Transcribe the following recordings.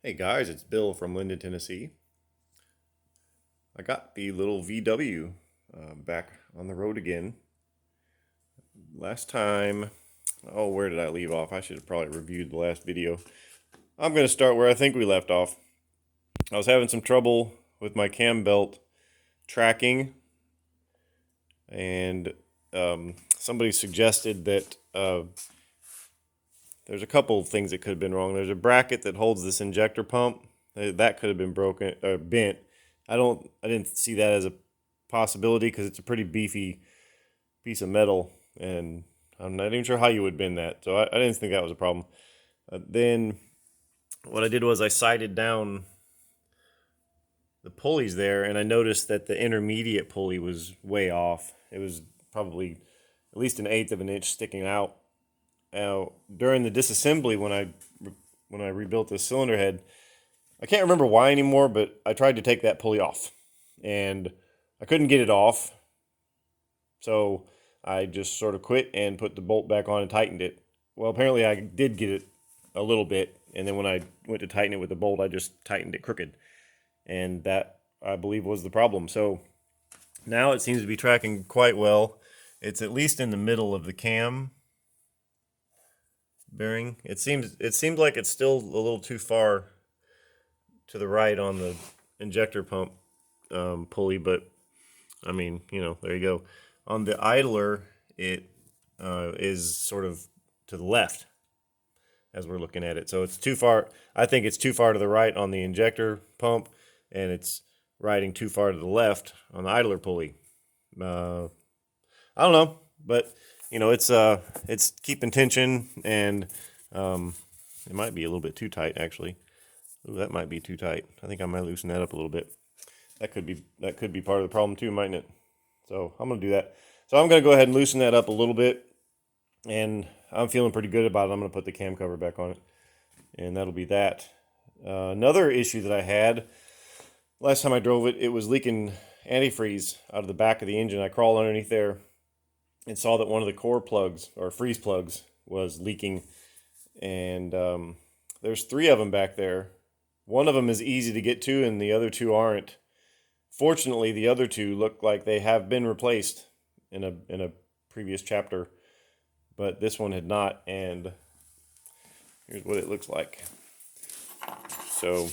Hey guys, it's Bill from Linden, Tennessee. I got the little VW back on the road again. Last time, where did I leave off? I should have probably reviewed the last video. I'm going to start where I think we left off. I was having some trouble with my cam belt tracking, and somebody suggested that there's a couple of things that could have been wrong. There's a bracket that holds this injector pump that could have been broken or bent. I didn't see that as a possibility because it's a pretty beefy piece of metal, and I'm not even sure how you would bend that. So I didn't think that was a problem. Then what I did was I sighted down the pulleys there, and I noticed that the intermediate pulley was way off. It was probably at least an eighth of an inch sticking out. Now, during the disassembly, when I rebuilt the cylinder head, I can't remember why anymore, but I tried to take that pulley off, and I couldn't get it off. So I just sort of quit and put the bolt back on and tightened it. Well, apparently I did get it a little bit, and then when I went to tighten it with the bolt, I just tightened it crooked, and that I believe was the problem. So now it seems to be tracking quite well. It's at least in the middle of the cam bearing. It seems like it's still a little too far to the right on the injector pump pulley, but I mean, there you go. On the idler, it is sort of to the left as we're looking at it. So it's too far. I think it's too far to the right on the injector pump, and it's riding too far to the left on the idler pulley. I don't know, but it's keeping tension, and it might be a little bit too tight actually. Ooh, that might be too tight. I think I might loosen that up a little bit. That could be part of the problem too, mightn't it? So I'm gonna do that. So I'm gonna go ahead and loosen that up a little bit, and I'm feeling pretty good about it. I'm gonna put the cam cover back on it, and that'll be that. Another issue that I had last time I drove it, it was leaking antifreeze out of the back of the engine. I crawled underneath there and saw that one of the core plugs or freeze plugs was leaking, and there's three of them back there. One of them is easy to get to, and the other two aren't. Fortunately, the other two look like they have been replaced in a previous chapter, but this one had not. And here's what it looks like. So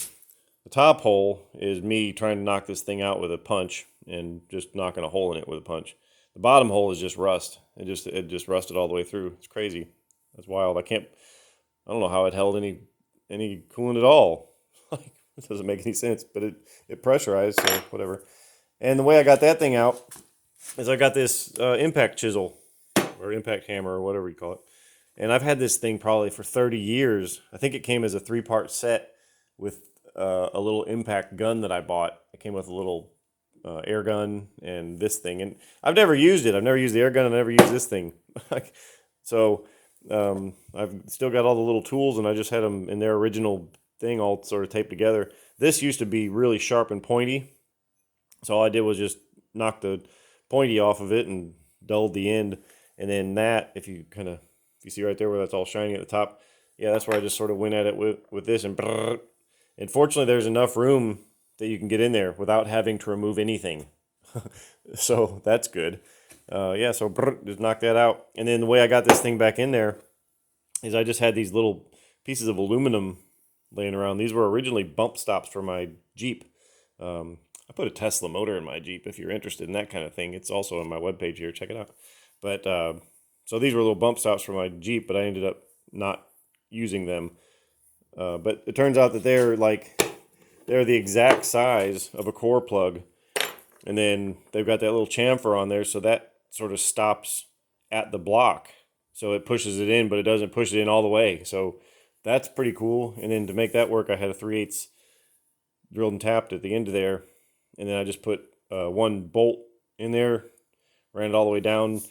the top hole is me trying to knock this thing out with a punch and just knocking a hole in it with a punch. The bottom hole is just rust. It just rusted all the way through. It's crazy. That's wild. I don't know how it held any coolant at all. Like, it doesn't make any sense, but it pressurized, so whatever. And the way I got that thing out is I got this impact chisel or impact hammer or whatever you call it. And I've had this thing probably for 30 years. I think it came as a 3-part set with a little impact gun that I bought. It came with a little air gun and this thing. And I've never used it. I've never used the air gun. I've never used this thing. So I've still got all the little tools, and I just had them in their original thing all sort of taped together. This used to be really sharp and pointy, so all I did was just knock the pointy off of it and dulled the end. And then that, if you see right there where that's all shiny at the top, yeah, that's where I just sort of went at it with this, and brrr. And fortunately there's enough room that you can get in there without having to remove anything. So that's good. Yeah, so brrr, just knock that out. And then the way I got this thing back in there is I just had these little pieces of aluminum laying around. These were originally bump stops for my Jeep. I put a Tesla motor in my Jeep if you're interested in that kind of thing. It's also on my webpage here. Check it out. But so these were little bump stops for my Jeep, but I ended up not using them. But it turns out that they're the exact size of a core plug. And then they've got that little chamfer on there, so that sort of stops at the block. So it pushes it in, but it doesn't push it in all the way. So that's pretty cool. And then to make that work, I had a 3/8 drilled and tapped at the end of there. And then I just put one bolt in there, ran it all the way down,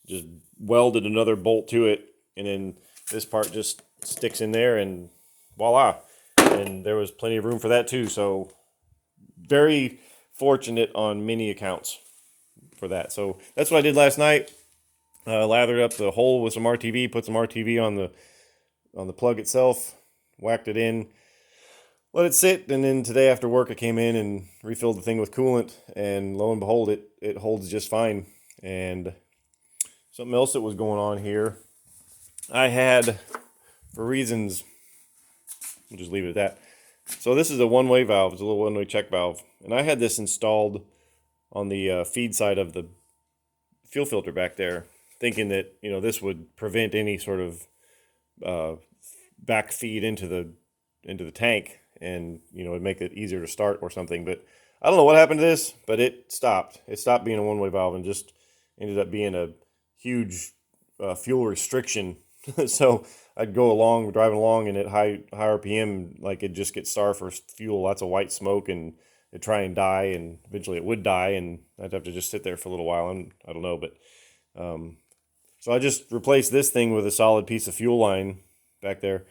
just welded another bolt to it. And then this part just sticks in there, and voila. And there was plenty of room for that too. So very fortunate on many accounts for that. So that's what I did last night. Lathered up the hole with some RTV, put some RTV on the plug itself, whacked it in. let it sit, and then today after work I came in and refilled the thing with coolant, and lo and behold, it holds just fine. And something else that was going on here, I had, for reasons, I'll just leave it at that. So this is a one-way valve. It's a little one-way check valve, and I had this installed on the feed side of the fuel filter back there, thinking that this would prevent any sort of back feed into the tank, and it'd make it easier to start or something. But I don't know what happened to this, but it stopped. It stopped being a one-way valve and just ended up being a huge fuel restriction. So I'd go along, driving along, and at high RPM, like it'd just get star for fuel, lots of white smoke, and it'd try and die, and eventually it would die, and I'd have to just sit there for a little while, and I don't know, but so I just replaced this thing with a solid piece of fuel line back there,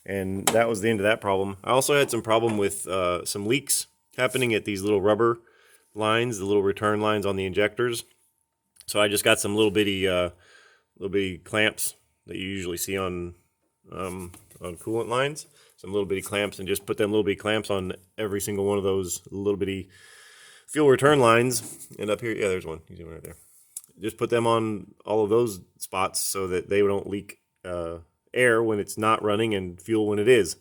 and that was the end of that problem. I also had some problem with some leaks happening at these little rubber lines, the little return lines on the injectors. So I just got some little bitty clamps that you usually see on coolant lines, some little bitty clamps, and just put them little bitty clamps on every single one of those little bitty fuel return lines. And up here, yeah, there's one. You see one right there. Just put them on all of those spots so that they don't leak air when it's not running and fuel when it is.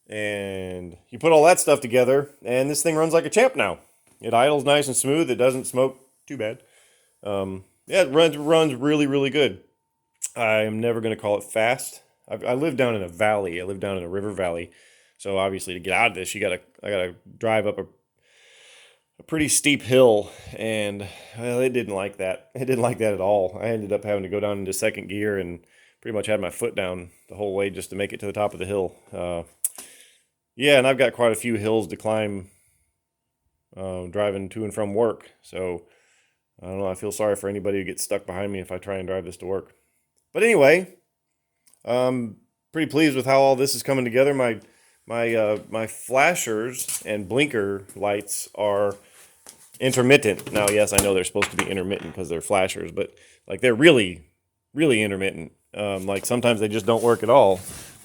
And you put all that stuff together, and this thing runs like a champ now. It idles nice and smooth. It doesn't smoke too bad. Yeah, it runs really, really good. I'm never going to call it fast. I live down in a valley. I live down in a river valley. So obviously to get out of this, I gotta drive up a pretty steep hill, and well, it didn't like that. It didn't like that at all. I ended up having to go down into second gear and pretty much had my foot down the whole way just to make it to the top of the hill. Yeah, and I've got quite a few hills to climb driving to and from work. So I don't know. I feel sorry for anybody who gets stuck behind me if I try and drive this to work. But anyway, I'm pretty pleased with how all this is coming together. My flashers and blinker lights are intermittent. Now, yes, I know they're supposed to be intermittent because they're flashers, but like they're really, really intermittent. Like sometimes they just don't work at all.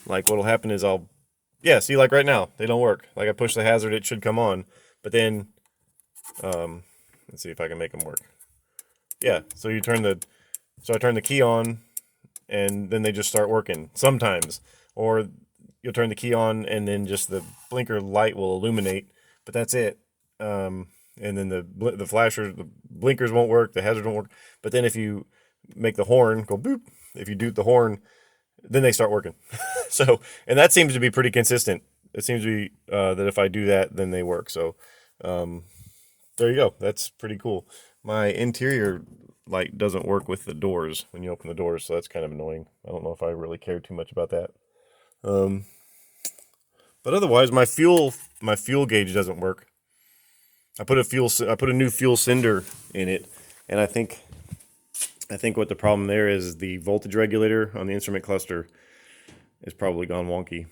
Like what'll happen is see, like right now, they don't work. Like I push the hazard, it should come on, but then, let's see if I can make them work. Yeah, so I turn the key on, and then they just start working sometimes. Or you'll turn the key on, and then just the blinker light will illuminate, but that's it. And then the flasher, the blinkers won't work, the hazard won't work. But then if you make the horn go boop, if you doot the horn, then they start working. So, and that seems to be pretty consistent. It seems to be that if I do that, then they work. So, there you go. That's pretty cool. My interior light doesn't work with the doors when you open the doors, so that's kind of annoying. I don't know if I really care too much about that. But otherwise, my fuel gauge doesn't work. I put a new fuel sender in it, and I think what the problem there is the voltage regulator on the instrument cluster is probably gone wonky.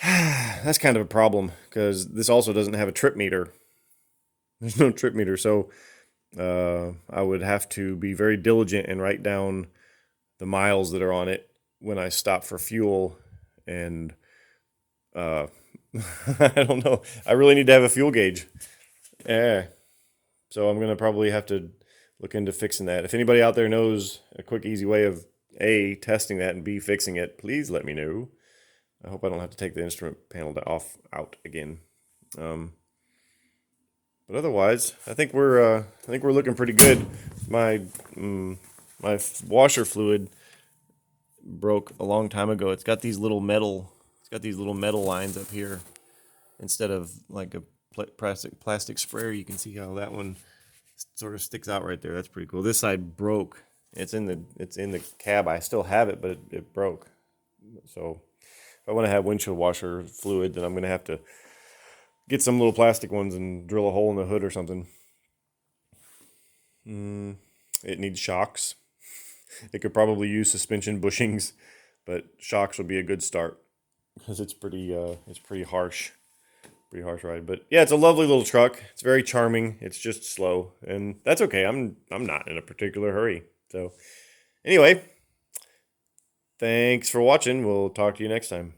That's kind of a problem because this also doesn't have a trip meter. There's no trip meter, so I would have to be very diligent and write down the miles that are on it when I stop for fuel. And I don't know. I really need to have a fuel gauge. Yeah. So I'm gonna probably have to look into fixing that. If anybody out there knows a quick, easy way of A, testing that, and B, fixing it, please let me know. I hope I don't have to take the instrument panel out again. But otherwise, I think we're looking pretty good. My washer fluid broke a long time ago. It's got these little metal lines up here instead of like a plastic sprayer. You can see how that one sort of sticks out right there. That's pretty cool. This side broke. It's in the cab. I still have it, but it broke. So if I want to have windshield washer fluid, then I'm going to have to get some little plastic ones and drill a hole in the hood or something. It needs shocks. It could probably use suspension bushings, but shocks would be a good start because it's pretty harsh. Pretty harsh ride. But yeah, it's a lovely little truck. It's very charming. It's just slow, and that's okay. I'm not in a particular hurry. So anyway, thanks for watching. We'll talk to you next time.